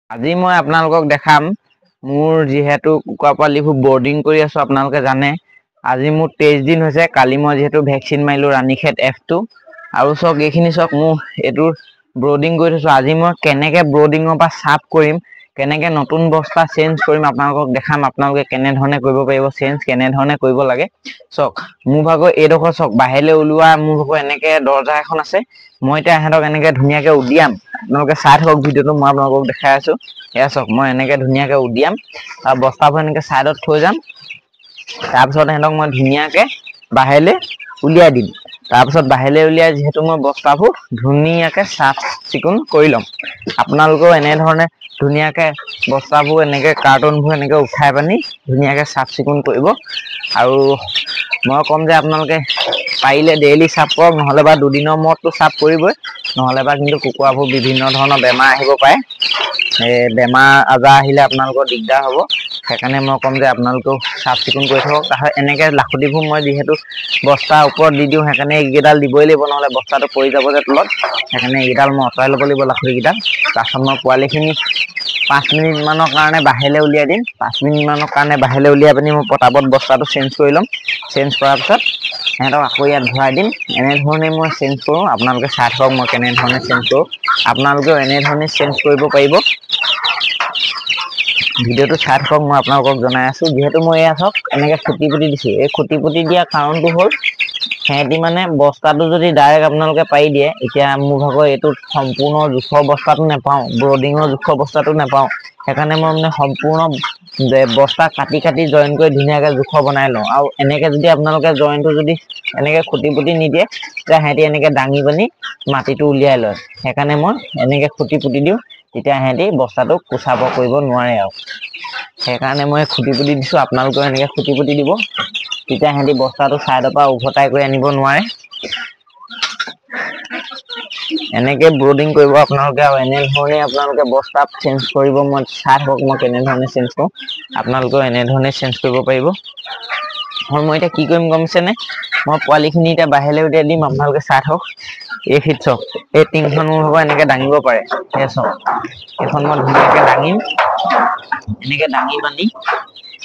আজি মই আপোনালোকক দেখাম মোৰ যেহেতু কুকুৰা পোৱালিবোৰ বৰ্ডিং কৰি আছো আপোনালোকে জানে আজি মোৰ 23 দিন হৈছে কালি মই যেহেতু ভ্যাকচিন মাৰিলো ৰাণীখেত F2 আৰু সক এইখিনি সক মোৰ এটো ব্ৰডিং কৰি থৈছো আজি মই কেনেকে ব্ৰডিংৰ পৰা সাফ কৰিম কেনেকে নতুন বস্তা চেঞ্জ কৰিম আপোনালোকক দেখাম আপোনালোকে কেনে ধৰণে কৰিব পাৰিব চেঞ্জ কেনে ধৰণে কৰিব লাগে সক মোৰ ভাগৰ এডোখৰ সক বাহিৰলে ওলোৱা মোৰ ভাগৰ এনেকে দৰজা এখন আছে মই এটা হেতক এনেকে ধুনিয়াকে উদিয়াম আপোনালোকে চাই থাকক ভিডিওটো মই আপোনালোকক দেখাই আছো এয়া সক মই এনেকে ধুনিয়াকে উদিয়াম আৰু বস্তাবোৰ এনেকে সাইডত থৈ যাম তাৰ পিছত হেতক মই ধুনিয়াকে বাহিৰলে উলিয়াই দিম তাৰ পিছত বাহিৰলে উলিয়াই যেহেতু মই বস্তাবোৰ ধুনিয়াকে সাফ চিকুণ কৰি লম আপোনালোকৰ এনে ধৰণে ধুনিয়াকে বস্তাবোৰ এনেকে কাৰ্টনবোৰ এনেকে উঠাই পানি ধুনিয়াকে সাফ চিকুণ কৰিব আৰু মই কম যে আপোনালোকে পাৰিলে ডেইলি সাফ কৰক নহলে বা দুদিনৰ মূৰতটো সাফ কৰিবই নহলে বা কিন্তু কুকুৰাবোৰ বিভিন্ন ধৰণৰ বেমাৰ আহিব পাৰে বেমাৰ আজাৰ আহিলে আপোনালোকৰ দিগদাৰ হ'ব সেইকাৰণে মই কম যে আপোনালোকে সাফ চিকুণ কৰি থাকক তাহে এনেকে লাখুটিবোৰ মই যেহেতু বস্তা ওপৰত দি দিওঁ সেইকাৰণে এইকেইডাল দিবই লাগিব নহলে বস্তাটো পৰি যাব যে তলত সেইকাৰণে এইকেইডাল মই অতৰাই ল'ব লাগিব লাখুটিকেইডাল তাৰপিছত মই পোৱালিখিনি 5 মিনিট মানৰ কাৰণে বাহিৰলে উলিয়াই দিম 5 মিনিট মানৰ কাৰণে বাহিৰলে উলিয়াই পানি মই পটাপট বস্তাটো চেঞ্জ কৰি ল'ম চেঞ্জ কৰাৰ পিছত হেতক আকৌ ইয়াত ভৰাই দিম এনে ধৰণে মই চেঞ্জ কৰো আপোনালোকে চাই থাকক মই কেনে ধৰণে চেঞ্জ কৰো আপোনালোকেও এনে ধৰণে চেঞ্জ কৰিব পাৰিব ভিডিওটো চাই থাকক মই আপোনালোকক জনাই আছো যেহেতু মই এয়া সক এনেকে খুটি পুটি দিছো এই খুটি পুটি দিয়া কাৰণটো হ'ল হেতি মানে বস্তাটো যদি ডাইৰেক্ট আপোনালোকে পাৰি দিয়ে এতিয়া মোৰ ভাগৰ এইটো সম্পূৰ্ণ জোখৰ বস্তাটো নেপাও ব্ৰডিংৰ জোখৰ বস্তাটো নেপাও সেইকাৰণে মই মানে সম্পূৰ্ণ বস্তা কাটি কাটি জয়েন কৰি ধুনিয়াকে জোখৰ বনাই লওঁ আৰু এনেকে যদি আপোনালোকে জয়েনটো যদি এনেকে খুটি পুটি নিদিয়ে তেতিয়া হেতি এনেকে দাঙি পানি মাটিটো উলিয়াই লয় সেইকাৰণে মই এনেকে খুটি পুটি দিওঁ তেতিয়া হেতি বস্তাটো কুচাব কৰিব নোৱাৰে আৰু সেইকাৰণে মই খুটি পুটি দিছো আপোনালোকে এনেকে খুটি পুটি দিব তেতিয়া হেতি বস্তাটো সাইডৰ পৰা উভতাই কৰি আনিব নোৱাৰে এনেকে ব্ৰডিং কৰিব আপোনালোকে আৰু এনে ধৰণে আপোনালোকে বস্তা চেঞ্জ কৰিব মই চাই থাকক মই কেনে ধৰণে চেঞ্জ কৰো আপোনালোকেও এনে ধৰণে চেঞ্জ কৰিব পাৰিব হয় মই এটা কি কৰিম গমছেনে মই পোৱালিখিনি এটা বাহিৰলে উলিয়াই দিম আপোনালোকে চাই থাকক এই ফিট সক এই টিংখন মোৰ হ'ব এনেকে দাঙিব পাৰে এই সক এখন মই ধুনিয়াকে দাঙিম এনেকে দাঙি বানি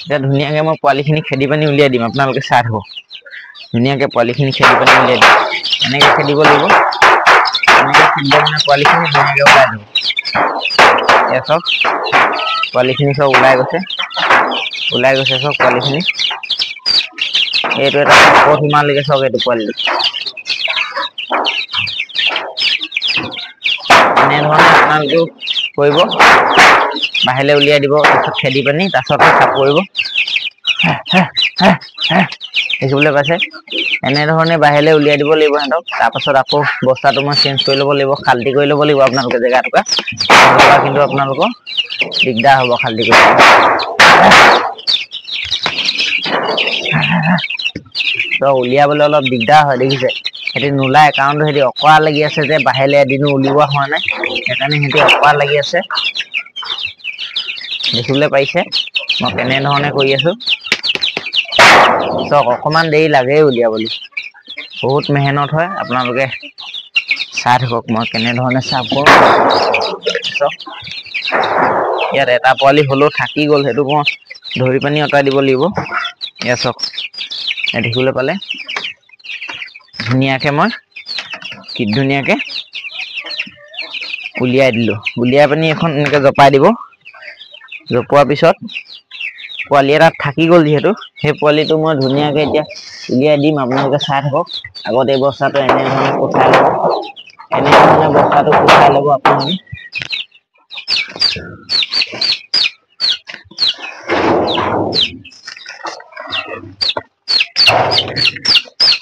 এটা ধুনিয়াকে মই পোৱালিখিনি খেদি পানি উলিয়াই দিম আপোনালোকে চাই থাকক ধুনিয়াকে পোৱালিখিনি খেদি পানি উলিয়াই দিম এনেকে খেদিব লাগিব এনেকে খেদিলে মানে পোৱালিখিনি ধুনিয়াকে ওলাই যাব এয়া সক পোৱালিখিনি সব ওলাই গৈছে সক পোৱালিখিনি এইটো এটা ওপৰত সোমালেগে সক এইটো পোৱালিটো এনে ধৰণে আপোনালোকেও কৰিব বাহিৰলে উলিয়াই দিব তাৰপিছত খেদি পানি তাৰপিছত সাফ কৰিব দেখিবলৈ পাইছে এনে ধৰণে বাহিৰলে উলিয়াই দিব লাগিব হেতক তাৰপিছত আকৌ বস্তাটো মই চেঞ্জ কৰি ল'ব লাগিব খালটি কৰি ল'ব লাগিব আপোনালোকে জেগাটোকা নহলে কিন্তু আপোনালোকৰ দিগদাৰ হ'ব খালটি কৰি তো উলিয়াবলৈ অলপ দিগদাৰ হয় দেখিছে হেতি নোলায় কাৰণটো হেতি অকৰা লাগি আছে যে বাহিৰলে এদিনো উলিওৱা হোৱা নাই সেইকাৰণে হেতি অকৰা লাগি আছে দেখিবলৈ পাইছে মই কেনে ধৰণে কৰি আছো সক অকমান দেৰি লাগে উলিয়াবলৈ বহুত মেহনত হয় আপোনালোকে চাই থাকক মই কেনে ধৰণে সাফ কৰো সক ইয়াত এটা পোৱালি হলো থাকি গ'ল হেতু মই ধৰি পানি অতৰাই দিব লাগিব এয়া সক দেখিবলৈ পালে ধুনিয়াকে মই কি ধুনিয়াকে উলিয়াই দিলো উলিয়াই পানি এখন এনেকে জপাই দিব জপোৱাৰ পিছত পোৱালি এটা থাকি গ'ল যিহেতু সেই পোৱালিটো মই ধুনিয়াকে এতিয়া উলিয়াই দিম আপোনালোকে চাই থাকক আগত এই বস্তাটো এনে ধৰণে উঠাই ল'ব এনে ধৰণে বস্তাটো উঠাই ল'ব আপোনালোকে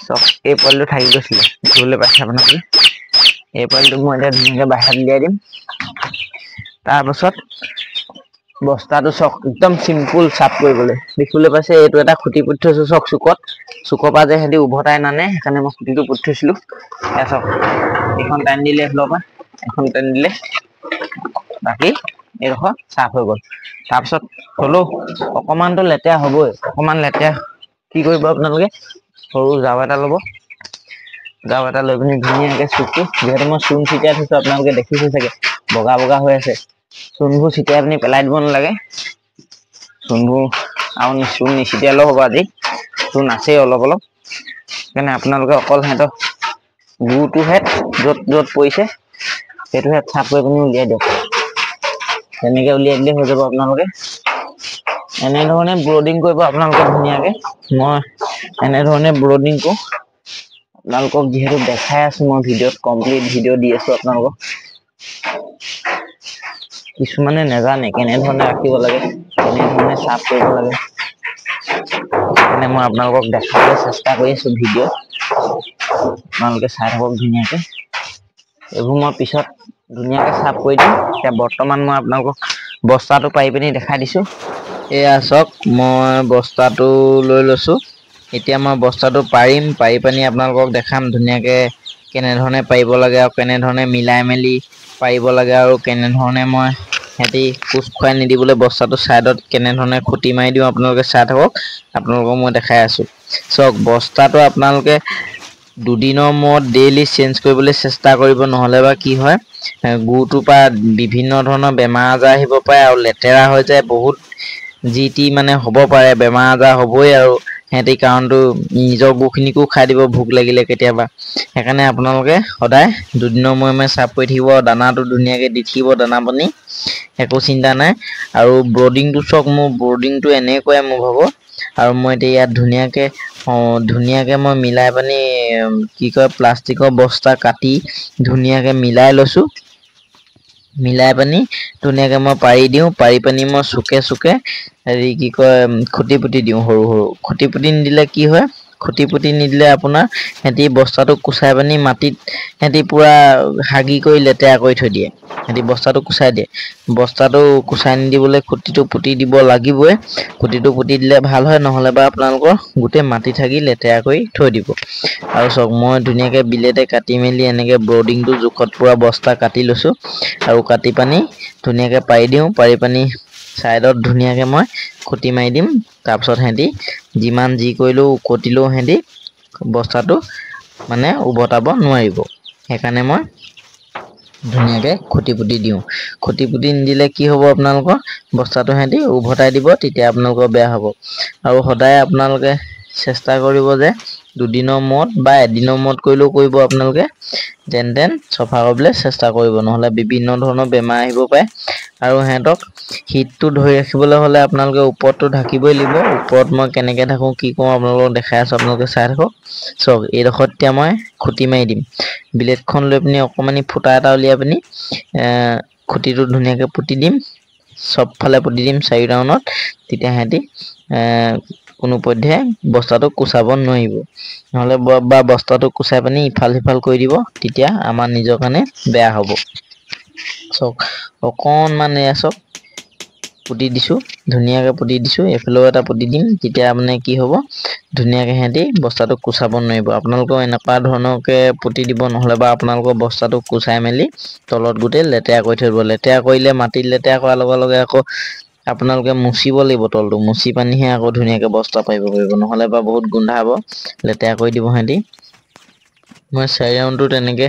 সক এই পোৱালিটো থাকি গৈছিলে দেখিবলৈ পাইছে আপোনালোকে এই পোৱালিটো মই এতিয়া ধুনিয়াকে বাহিৰত উলিয়াই দিম তাৰপাছত বস্তাটো সক একদম সিম্পল সাফ কৰিবলৈ দেখিবলৈ পাইছে এইটো এটা খুটি পুটি থৈছো সক চুকৰ পৰা যে হেতি উভতাই নানে সেইকাৰণে মই খুটিটো পুটি থৈছিলো এয়া সক এখন টান দিলে এইফালৰ পৰা এখন টান দিলে বাকি এইডোখৰ সাফ হৈ গ'ল তাৰপিছত হলেও অকমানটো লেতেৰা হ'বই অকমান লেতেৰা কি কৰিব আপোনালোকে সৰু জাব এটা ল'ব জাব এটা লৈ পিনি ধুনিয়াকে চুকটো যেহেতু মই চূণ ছিটিয়াই থৈছো আপোনালোকে দেখিছে চাগে বগা বগা হৈ আছে চূণবোৰ ছিটিয়াই আপুনি পেলাই দিব নালাগে। চূণবোৰ আৰু চূণ নিছিটিয়ালেও হ'ব। আজি চূণ আছেই অলপ অলপ, সেইকাৰণে আপোনালোকে অকল সিহঁতৰ গুটোহে য'ত য'ত পৰিছে সেইটোহে চাফ কৰি পিনি উলিয়াই দিয়ক। তেনেকে উলিয়াই দিলে হৈ যাব। আপোনালোকে এনেধৰণে ব্ৰডিং কৰিব আপোনালোকে ধুনীয়াকে। মই এনেধৰণে ব্ৰডিং কৰোঁ। আপোনালোকক যিহেতু দেখাই আছো মই ভিডিঅ'ত, কমপ্লিট ভিডিঅ' দি আছো আপোনালোকক। কিছুমানে নেজানে কেনেধৰণে ৰাখিব লাগে, কেনেধৰণে চাফ কৰিব লাগে, সেইকাৰণে মই আপোনালোকক দেখাবলৈ চেষ্টা কৰি আছো ভিডিঅ'। আপোনালোকে চাই থাকক ধুনীয়াকে। এইবোৰ মই পিছত ধুনীয়াকে চাফ কৰি দিম। এতিয়া বৰ্তমান মই আপোনালোকক বস্তাটো পাৰি পিনি দেখাই দিছো। এয়া চাওক, মই বস্তাটো লৈ লৈছো। এতিয়া মই বস্তাটো পাৰিম, পাৰি পানি আপোনালোকক দেখাম ধুনীয়াকে কেনেধৰণে পাৰিব লাগে আৰু কেনেধৰণে মিলাই মেলি পাৰিব লাগে, আৰু কেনেধৰণে মই সিহঁতি কোচ খুৱাই নিদিবলৈ বস্তাটো চাইডত কেনেধৰণে খুটি মাৰি দিওঁ আপোনালোকে চাই থাকক। আপোনালোকক মই দেখাই আছো। চাওক, বস্তাটো আপোনালোকে দুদিনৰ মূৰত ডেইলি চেঞ্জ কৰিবলৈ চেষ্টা কৰিব, নহ'লে বা কি হয় গুটোৰ পৰা বিভিন্ন ধৰণৰ বেমাৰ আজাৰ আহিব পাৰে আৰু লেতেৰা হৈ যায় বহুত। যি টি মানে হ'ব পাৰে, বেমাৰ আজাৰ হ'বই আৰু সিহঁতি কাৰণটো নিজৰ গুখিনিকো খাই দিব ভোক লাগিলে কেতিয়াবা। সেইকাৰণে আপোনালোকে সদায় দুদিনৰ মূৰে মূৰে চাফ কৰি থাকিব। দানাটো ধুনীয়াকে দি থাকিব, দানা পানী একো চিন্তা নাই। আৰু ব্ৰডিংটো চাওক, মোৰ ব্ৰডিংটো এনেকুৱাই মোৰ ভাগৰ। আৰু মই এতিয়া ইয়াত ধুনীয়াকে মই মিলাই পানি কি কয় প্লাষ্টিকৰ বস্তা কাটি ধুনীয়াকে মিলাই লৈছো। মিলাই পানি ধুনীয়াকে মই পাৰি দিওঁ। পাৰি পানি মই চুকে চুকে হেৰি কি কয় খুটি পুটি দিওঁ। সৰু সৰু খুটি পুটি নিদিলে কি হয়, খুটি পুটি নিদিলে আপোনাৰ সিহঁতি বস্তাটো কুচাই পানি মাটিত সিহঁতি পুৰা হাগি কৰি লেতেৰা কৰি থৈ দিয়ে। সিহঁতি বস্তাটো কুচাই দিয়ে। বস্তাটো কুচাই নিদিবলৈ খুটিটো পুতি দিব লাগিবই। খুটিটো পুতি দিলে ভাল হয়, নহ'লে বা আপোনালোকৰ গোটেই মাটিত হাগি লেতেৰা কৰি থৈ দিব। আৰু চাওক, মই ধুনীয়াকে বিলেটে কাটি মেলি এনেকে ব্ৰডিংটো জোখত পুৰা বস্তা কাটি লৈছো। আৰু কাটি পানি ধুনীয়াকে পাৰি দিওঁ। পাৰি পানি চাইডত ধুনীয়াকে মই খুটি মাৰি দিম। তাৰপিছত সিহঁতি যিমান যি কৰিলেও উকটিলেও সিহঁতি বস্তাটো মানে উভতাব নোৱাৰিব। সেইকাৰণে মই ধুনীয়াকে খুটি পুটি দিওঁ। খুটি পুটি নিদিলে কি হ'ব, আপোনালোকৰ বস্তাটো সিহঁতি উভতাই দিব, তেতিয়া আপোনালোকৰ বেয়া হ'ব। আৰু সদায় আপোনালোকে চেষ্টা কৰিব যে দুদিনৰ মূৰত বা এদিনৰ মূৰত কৰিলেও কৰিব আপোনালোকে যেন তেন চফা কৰিবলৈ চেষ্টা কৰিব, নহ'লে বিভিন্ন ধৰণৰ বেমাৰ আহিব পাৰে। আৰু সিহঁতক শীতটো ধৰি ৰাখিবলৈ হ'লে আপোনালোকে ওপৰতটো ঢাকিবই লাগিব। ওপৰত মই কেনেকে ঢাকো কি কৰো আপোনালোকক দেখাই আছো, আপোনালোকে চাই থাকক। চাওক, এইডোখৰত এতিয়া মই খুটি মাৰি দিম। ব্লেডখন লৈ পিনি অকমানি ফুটা এটা উলিয়াই পিনি খুটিটো ধুনীয়াকে পুতি দিম। চব ফালে পুতি দিম 4 ৰাউণ্ডত। তেতিয়া সিহঁতি কোনোপধ্যে বস্তাটো কুচাব নোৱাৰিব। নহ'লে বা বস্তাটো কুচাই পানি ইফাল সিফাল কৰি দিব, তেতিয়া আমাৰ নিজৰ কাৰণে বেয়া হ'ব। চাওক, অকণমান এয়া চাওক পুতি দিছো, ধুনীয়াকে পুতি দিছো। এইফালেও এটা পুতি দিম, তেতিয়া মানে কি হ'ব ধুনীয়াকে সিহঁতি বস্তাটো কুচাব নোৱাৰিব। আপোনালোকেও এনেকুৱা ধৰণৰকে পুতি দিব, নহ'লে বা আপোনালোকৰ বস্তাটো কুচাই মেলি তলত গোটেই লেতেৰা কৰি থৈ দিব। লেতেৰা কৰিলে মাটিত লেতেৰা কৰাৰ লগে লগে আকৌ আপোনালোকে মুচিব লাগিব তলটো। মুচি পানিহে আকৌ ধুনীয়াকে বস্তা পাৰিব পাৰিব, নহ'লে বা বহুত গোন্ধাব, লেতেৰা কৰি দিব সিহঁতি। মই 4 ৰাউণ্ডটো তেনেকে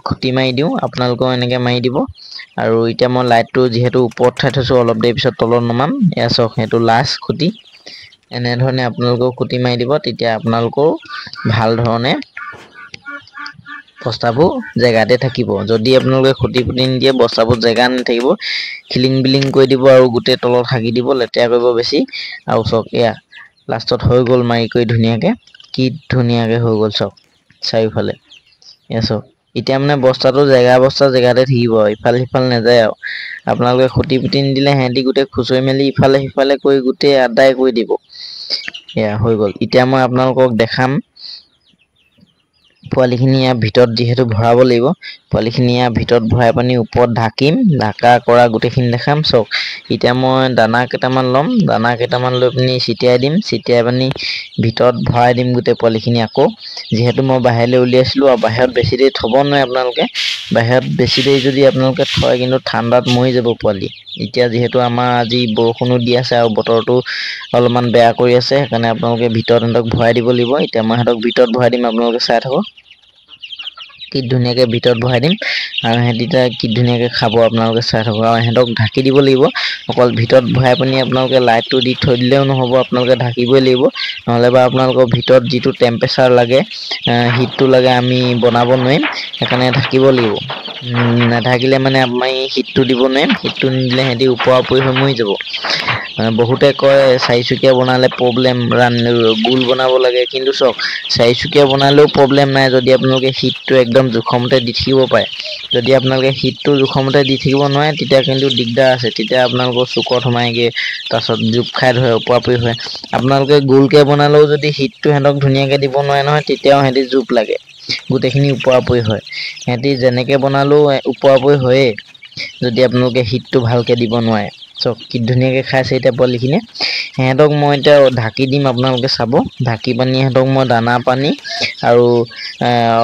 খুটি মাৰি দিওঁ, আপোনালোকেও এনেকে মাৰি দিব। আৰু এতিয়া মই লাইটটো যিহেতু ওপৰত উঠাই থৈছো, অলপ দেৰি পিছত তলত নমাম। এয়া চাওক, সেইটো লাষ্ট খুটি। এনেধৰণে আপোনালোকেও খুটি মাৰি দিব, তেতিয়া আপোনালোকেও ভাল ধৰণে বস্তাবোৰ জেগাতে থাকিব। যদি আপোনালোকে খুটি পুটি নিদিয়ে, বস্তাবোৰ জেগা নাথাকিব, খিলিং বিলিং কৰি দিব আৰু গোটেই তলত হাগি দিব, লেতেৰা কৰিব বেছি। আৰু চাওক, এয়া লাষ্টত হৈ গ'ল মাৰি কৰি ধুনীয়াকে। কি ধুনীয়াকে হৈ গ'ল চাওক চাৰিওফালে। এয়া চাওক, এতিয়া মানে বস্তাটো বস্তা জেগাতে থাকিব, ইফাল সিফাল নাযায় আৰু। আপোনালোকে খুটি পুটি নিদিলে সিহঁতি গোটেই খুচৰি মেলি ইফালে সিফালে কৰি গোটেই আদায় কৰি দিব। এয়া হৈ গ'ল। এতিয়া মই আপোনালোকক দেখাম পোৱালিখিনি ইয়াৰ ভিতৰত যিহেতু ভৰাব লাগিব, পোৱালিখিনি ইয়াৰ ভিতৰত ভৰাই পানি ওপৰত ঢাকিম। ঢাকা কৰা গোটেইখিনি দেখাম। চাওক, এতিয়া মই দানা কেইটামান ল'ম, দানা কেইটামান লৈ পিনি ছটিয়াই দিম। ছটিয়াই পানি ভিতৰত ভৰাই দিম গোটেই পোৱালিখিনি। আকৌ যিহেতু মই বাহিৰলৈ উলিয়াইছিলো, আৰু বাহিৰত বেছি দেৰি থ'ব নোৱাৰে আপোনালোকে। বাহিৰত বেছি দেৰি যদি আপোনালোকে থয়, কিন্তু ঠাণ্ডাত মৰি যাব পোৱালি। এতিয়া যিহেতু আমাৰ আজি বৰষুণো দি আছে আৰু বতৰটো অলপমান বেয়া কৰি আছে, সেইকাৰণে আপোনালোকে ভিতৰত সিহঁতক ভৰাই দিব লাগিব। এতিয়া মই সিহঁতক ভিতৰত ভৰাই দিম, আপোনালোকে চাই থাকক। কি ধুনীয়াকে ভিতৰত বহাই দিম আৰু হেঁতিটা কি ধুনীয়াকে খাব আপোনালোকে চাই থাকক আৰু হেঁতক ঢাকি দিব লাগিব অকল ভিতৰত ভৰাই পানি আপোনালোকে লাইটটো দি থৈ দিলেও নহ'ব আপোনালোকে ঢাকিবই লাগিব নহ'লে বা আপোনালোকৰ ভিতৰত যিটো টেম্পাৰেচাৰ লাগে হিটটো লাগে আমি বনাব নোৱাৰিম সেইকাৰণে ঢাকিব লাগিব নাথাকিলে মানে আমি হিটটো দিব নোৱাৰিম হিটটো নিদিলে হেঁতি ওপৰা ওপৰি হৈ মৰি যাব বহুতে কয় চাৰিচুকীয়া বনালে প্ৰব্লেম গোল বনাব লাগে কিন্তু চাওক চাৰিচুকীয়া বনালেও প্ৰব্লেম নাই যদি আপোনালোকে হিটটো একদম জোখমতে দি থাকিব পাৰে যদি আপোনালোকে হিটটো জোখমতে দি থাকিব নোৱাৰে তেতিয়া কিন্তু দিগদাৰ আছে তেতিয়া আপোনালোকৰ চুকত সোমাইগে তাৰপিছত জোপ খাই ধৰে ওপৰা ওপৰি হয় আপোনালোকে গোলকে বনালেও যদি হিটটো সিহঁতক ধুনীয়াকে দিব নোৱাৰে নহয় তেতিয়াও সিহঁতি জোপ লাগে গোটেইখিনি ওপৰা ওপৰি হয় সিহঁতি যেনেকে বনালেও ওপৰা ওপৰি হয়েই যদি আপোনালোকে হিটটো ভালকে দিব নোৱাৰে চক কি ধুনীয়াকে খাইছে এতিয়া পোৱালিখিনিয়ে সিহঁতক মই এতিয়া ঢাকি দিম আপোনালোকে চাব ঢাকি পানি সিহঁতক মই দানা পানী আৰু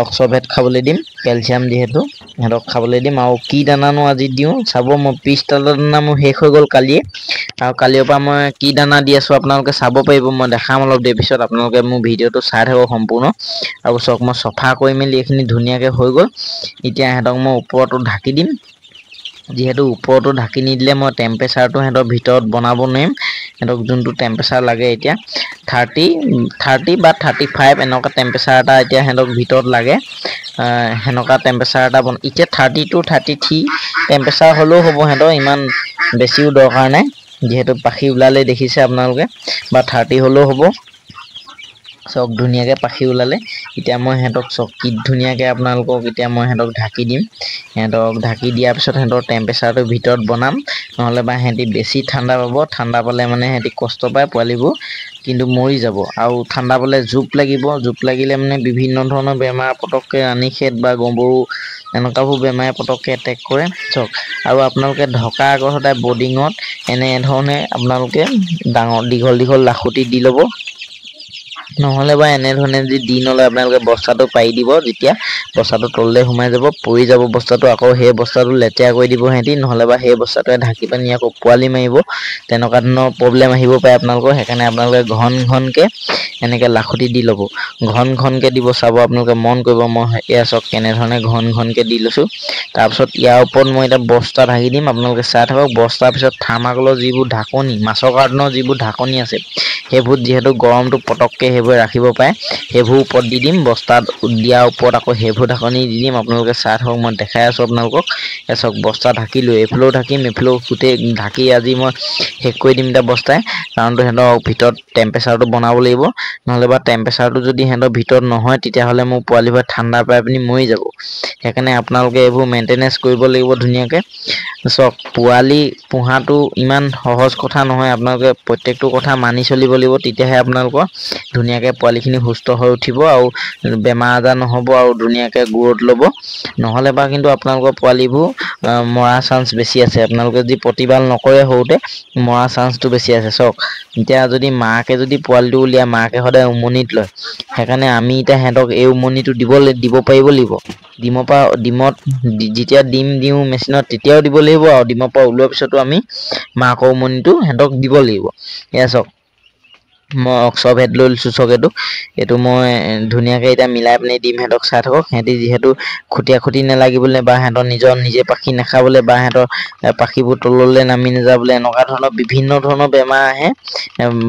অক্সভেট খাবলৈ দিম কেলচিয়াম যিহেতু সিহঁতক খাবলৈ দিম আৰু কি দানানো আজি দিওঁ চাব মই পিছটালৰ দানা মোৰ শেষ হৈ গ'ল কালিয়ে আৰু কালিৰ পৰা মই কি দানা দি আছোঁ আপোনালোকে চাব পাৰিব মই দেখাম অলপ দেৰি পিছত আপোনালোকে মোৰ ভিডিঅ'টো চাই থাকক সম্পূৰ্ণ আৰু চাওক মই চফা কৰি মেলি এইখিনি ধুনীয়াকৈ হৈ গ'ল এতিয়া সিহঁতক মই ওপৰতো ঢাকি দিম যিহেতু ওপৰতো ঢাকি নিদিলে মই টেম্পাৰেচাৰটো সিহঁতৰ ভিতৰত বনাব নোৱাৰিম সিহঁতক যোনটো টেম্পাৰেচাৰ লাগে এতিয়া 30 বা 35 এনেকুৱা টেম্পাৰেচাৰ এটা এতিয়া সিহঁতক ভিতৰত লাগে সেনেকুৱা টেম্পাৰেচাৰ এটা এতিয়া 30 to 33 টেম্পাৰেচাৰ হ'লেও হ'ব সিহঁতৰ ইমান বেছিও দৰকাৰ নাই যিহেতু পাখি ওলালে দেখিছে আপোনালোকে বা 30 হ'লেও হ'ব চক ধুনীয়াকৈ পাখি ওলালে এতিয়া মই সিহঁতক চকীত ধুনীয়াকৈ আপোনালোকক এতিয়া মই সিহঁতক ঢাকি দিম সিহঁতক ঢাকি দিয়াৰ পিছত সিহঁতৰ টেম্পাৰেচাৰটো ভিতৰত বনাম নহ'লে বা সিহঁতি বেছি ঠাণ্ডা পাব ঠাণ্ডা পালে মানে সিহঁতি কষ্ট পায় পোৱালিবোৰ কিন্তু মৰি যাব আৰু ঠাণ্ডা পালে জোপ লাগিব জোপ লাগিলে মানে বিভিন্ন ধৰণৰ বেমাৰ পটককৈ ৰাণীখেত বা গম্বৰু এনেকুৱাবোৰ বেমাৰে পটককৈ এটেক কৰে চক আৰু আপোনালোকে ঢকাৰ আগত সদায় বৰ্ডিঙত এনেধৰণে আপোনালোকে ডাঙৰ দীঘল লাখুঁটি দি ল'ব নহ'লে বা এনেধৰণে যদি দি নলয় আপোনালোকে বস্তাটো পাৰি দিব যেতিয়া বস্তাটো তললৈ সোমাই যাব পৰি যাব বস্তাটো আকৌ সেই বস্তাটো লেতেৰা কৰি দিব সিহঁতি নহ'লে বা সেই বস্তাটোৱে ঢাকি পানি আকৌ পোৱালি মাৰিব তেনেকুৱা ধৰণৰ প্ৰব্লেম আহিব পাৰে আপোনালোকৰ সেইকাৰণে আপোনালোকে ঘনকৈ এনেকৈ লাখুঁটি দি ল'ব ঘনকৈ দিব চাব আপোনালোকে মন কৰিব মই এয়া চাওক কেনেধৰণে ঘনকৈ দি লৈছোঁ তাৰপিছত ইয়াৰ ওপৰত মই এতিয়া বস্তা ঢাকি দিম আপোনালোকে চাই থাকক বস্তাৰ পিছত থাৰ্মাকলৰ যিবোৰ ঢাকনি মাছৰ কাৰ্টনৰ যিবোৰ ঢাকনি আছে সেইবোৰ যিহেতু গৰমটো পটককৈ সেইবোৰ ৰাখিব পাৰে সেইবোৰ ওপৰত দি দিম বস্তাত দিয়াৰ ওপৰত আকৌ সেইবোৰ ঢাকনি দি দিম আপোনালোকে চাই থাকক মই দেখাই আছোঁ আপোনালোকক চাওক বস্তা ঢাকিলোঁ এইফালেও ঢাকিম এইফালেও গোটেই ঢাকি আজি মই শেষ কৰি দিম এতিয়া বস্তাই কাৰণটো সিহঁতৰ ভিতৰত টেম্পাৰেচাৰটো বনাব লাগিব নহ'লে বা টেম্পাৰেচাৰটো যদি সিহঁতৰ ভিতৰত নহয় তেতিয়াহ'লে মোৰ পোৱালিবোৰ ঠাণ্ডা পাই পিনি মৰি যাব সেইকাৰণে আপোনালোকে এইবোৰ মেইনটেনেঞ্চ কৰিব লাগিব ধুনীয়াকৈ চাওক পোৱালি পোহাটো ইমান সহজ কথা নহয় আপোনালোকে প্ৰত্যেকটো কথা মানি চলিব লাগিব তেতিয়াহে আপোনালোকৰ ধুনীয়াকৈ পোৱালিখিনি সুস্থ হৈ উঠিব আৰু বেমাৰ আজাৰ নহ'ব আৰু ধুনীয়াকৈ গ্ৰ'থ ল'ব নহ'লে বা কিন্তু আপোনালোকৰ পোৱালিবোৰ মৰা চান্স বেছি আছে আপোনালোকে যদি প্ৰতিপাল নকৰে সৰুতে মৰা চান্সটো বেছি আছে চাওক এতিয়া যদি মাকে যদি পোৱালিটো উলিয়াই মাকে সদায় উমনিত লয় সেইকাৰণে আমি এতিয়া সিহঁতক এই উমনিটো দিব পাৰিব লাগিব ডিমত যেতিয়া ডিম দিওঁ মেচিনত তেতিয়াও দিব লাগিব আৰু ডিমৰ পৰা ওলোৱাৰ পিছতো আমি মাকৰ উমনিটো সিহঁতক দিব লাগিব এয়া চাওক মই অক্সভেট লৈ লৈছোঁ চক এইটো মই ধুনীয়াকৈ এতিয়া মিলাই পিনি দিম সিহঁতক চাই থাকক সিহঁতি যিহেতু খুটি নালাগিবলৈ বা সিহঁতৰ নিজে পাখি নাখাবলৈ বা সিহঁতৰ পাখিবোৰ তললৈ নামি নাযাবলৈ এনেকুৱা ধৰণৰ বিভিন্ন ধৰণৰ বেমাৰ আহে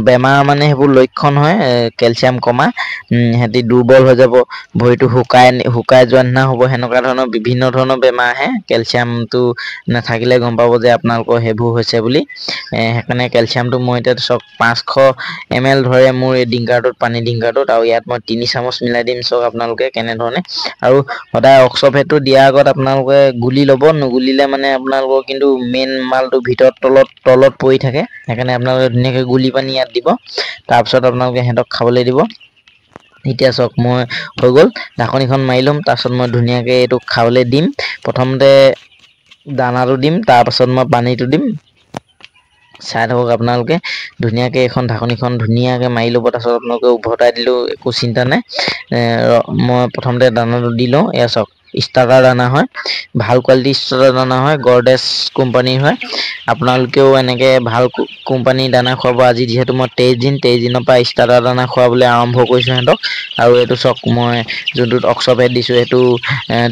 বেমাৰ মানে সেইবোৰ লক্ষণ হয় কেলচিয়াম কমা সিহঁতি দুৰ্বল হৈ যাব ভৰিটো শুকাই যোৱা নিচিনা হ'ব সেনেকুৱা ধৰণৰ বিভিন্ন ধৰণৰ বেমাৰ আহে কেলচিয়ামটো নাথাকিলে গম পাব যে আপোনালোকৰ সেইবোৰ হৈছে বুলি সেইকাৰণে কেলচিয়ামটো মই এতিয়া চাওক 500 ml ধৰে মোৰ এই ডিংকাৰটোত পানী ডিংকাৰটোত আৰু ইয়াত মই 3 চামুচ মিলাই দিম চাওক আপোনালোকে কেনেধৰণে আৰু সদায় অক্সভেটটো দিয়াৰ আগত আপোনালোকে গুলি ল'ব নুগুলিলে মানে আপোনালোকৰ কিন্তু মেইন মালটো ভিতৰত তলত পৰি থাকে সেইকাৰণে আপোনালোকে ধুনীয়াকৈ গুলি পানি ইয়াত দিব তাৰপিছত আপোনালোকে সিহঁতক খাবলৈ দিব এতিয়া চাওক মই হৈ গ'ল ঢাকনিখন মাৰি ল'ম তাৰপিছত মই ধুনীয়াকৈ এইটো খাবলৈ দিম প্ৰথমতে দানাটো দিম তাৰপাছত মই পানীটো দিম চাই থাকক আপোনালোকে ধুনীয়াকৈ এখন ঢাকনিখন ধুনীয়াকৈ মাৰি ল'ব তাৰপিছত আপোনালোকে উভতাই দিলেও একো চিন্তা নাই মই প্ৰথমতে দানাটো দি লওঁ এয়া চাওক স্টাৰ্টাৰ দানা হয়, ভাল কোৱালিটি স্টাৰ্টাৰ দানা হয়, গৰ্ডেছ কোম্পানীৰ হয়। আপোনালোকেও এনেকৈ ভাল কোম্পানীৰ দানা খুৱাব। আজি যিহেতু মই 23 দিনৰ পৰা স্টাৰ্টাৰ দানা খুৱাবলৈ আৰম্ভ কৰিছোঁ সিহঁতক। আৰু এইটো চাওক মই যোনটোত অক্সভেট দিছোঁ সেইটো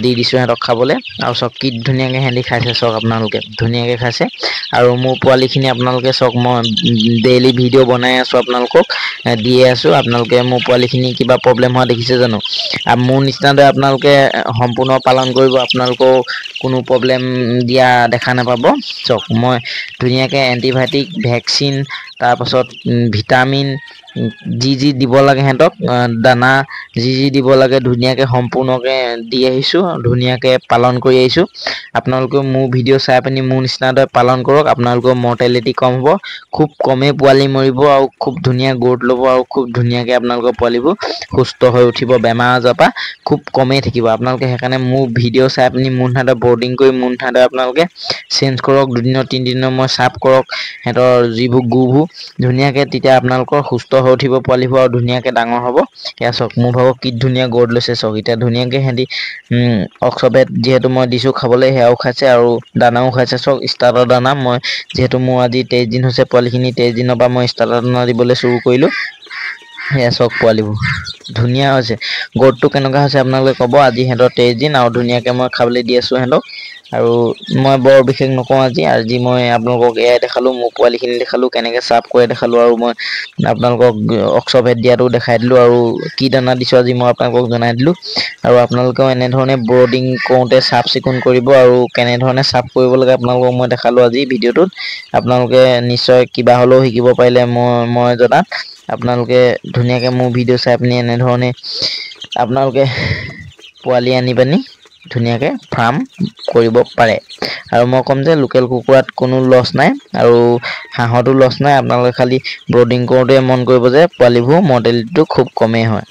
দি দিছোঁ সিহঁতক খাবলৈ। আৰু চাওক কি ধুনীয়াকৈ সিহঁতি খাইছে চাওক, আপোনালোকে ধুনীয়াকৈ খাইছে। আৰু মোৰ পোৱালিখিনি আপোনালোকে চাওক, মই ডেইলি ভিডিঅ' বনাই আছোঁ, আপোনালোকক দিয়ে আছোঁ। আপোনালোকে মোৰ পোৱালিখিনি কিবা প্ৰব্লেম হোৱা দেখিছে জানো? মোৰ নিচিনাদৰে আপোনালোকে সম্পূৰ্ণ পালন কৰিব, আপোনালোকেও কোনো প্ৰব্লেম দিয়া দেখা নাপাব। চাওক মই ধুনীয়াকৈ এণ্টিবায়'টিক ভেকচিন, তাৰপাছত ভিটামিন যি দিব লাগে সিহঁতক, দানা যি দিব লাগে ধুনীয়াকৈ সম্পূৰ্ণকৈ দি আহিছোঁ, ধুনীয়াকৈ পালন কৰি আহিছোঁ। আপোনালোকেও মোৰ ভিডিঅ' চাই পিনি মোৰ নিচিনাদৰে পালন কৰক, আপোনালোকৰ মৰ্টেলিটি কম হ'ব, খুব কমেই পোৱালি মৰিব আৰু খুব ধুনীয়া গ্ৰোথ ল'ব আৰু খুব ধুনীয়াকৈ আপোনালোকৰ পোৱালিবোৰ সুস্থ হৈ উঠিব, বেমাৰ আজাৰৰ পৰা খুব কমেই থাকিব। আপোনালোকে সেইকাৰণে মোৰ ভিডিঅ' চাই পিনি মোৰ নিচিনাদৰে বৰ্ডিং কৰি মোৰ নিচিনাদৰে আপোনালোকে চেঞ্জ কৰক, 2 দিনৰ 3 দিনৰ মই চাফ কৰক সিহঁতৰ যিবোৰ গুবোৰ ধুনীয়াকৈ, তেতিয়া আপোনালোকৰ সুস্থ হৈ উঠিব পোৱালিবোৰ আৰু ধুনীয়াকৈ ডাঙৰ হ'ব। এয়া চাওক মোৰ ভাগৰ কি ধুনীয়া গ্ৰোথ লৈছে চাওক, এতিয়া ধুনীয়াকৈ সিহঁতি অক্সভেট যিহেতু মই দিছোঁ খাবলৈ, সেয়াও খাইছে আৰু দানাও খাইছে। চাওক ষ্টাৰ্টাৰ দানা মই যিহেতু মোৰ আজি 23 দিন হৈছে, পোৱালিখিনি 23 দিনৰ পৰা মই ষ্টাৰ্টাৰ দানা দিবলৈ চুৰু কৰিলোঁ। সেয়া চাওক পোৱালিবোৰ ধুনীয়া হৈছে, গ্ৰোথটো কেনেকুৱা হৈছে আপোনালোকে ক'ব। আজি সিহঁতৰ 23 দিন আৰু ধুনীয়াকৈ মই খাবলৈ দি আছোঁ সিহঁতক। আৰু মই বৰ বিশেষ নকওঁ আজি মই আপোনালোকক এয়াই দেখালোঁ, মোৰ পোৱালিখিনি দেখালোঁ, কেনেকৈ চাফ কৰে দেখালোঁ, আৰু মই আপোনালোকক অক্সভেট দিয়াটো দেখাই দিলোঁ, আৰু কি দানা দিছোঁ আজি মই আপোনালোকক জনাই দিলোঁ। আৰু আপোনালোকেও এনেধৰণে ব্ৰডিং কৰোঁতে চাফ চিকুণ কৰিব, আৰু কেনেধৰণে চাফ কৰিব লাগে আপোনালোকক মই দেখালোঁ আজি ভিডিঅ'টোত। আপোনালোকে নিশ্চয় কিবা হ'লেও শিকিব পাৰিলে মই জনাত। আপোনালোকে ধুনীয়াকৈ মোৰ ভিডিঅ' চাই পিনি এনেধৰণে আপোনালোকে পোৱালি আনি পিনি ধুনীয়াকৈ ফাৰ্ম কৰিব পাৰে। আৰু মই ক'ম যে লোকেল কুকুৰাত কোনো লছ নাই আৰু হাঁহতো লছ নাই। আপোনালোকে খালি ব্ৰডিং কৰোঁতে মন কৰিব যে পোৱালিবোৰ মৰ্টেলিটিটো খুব কমেই হয়।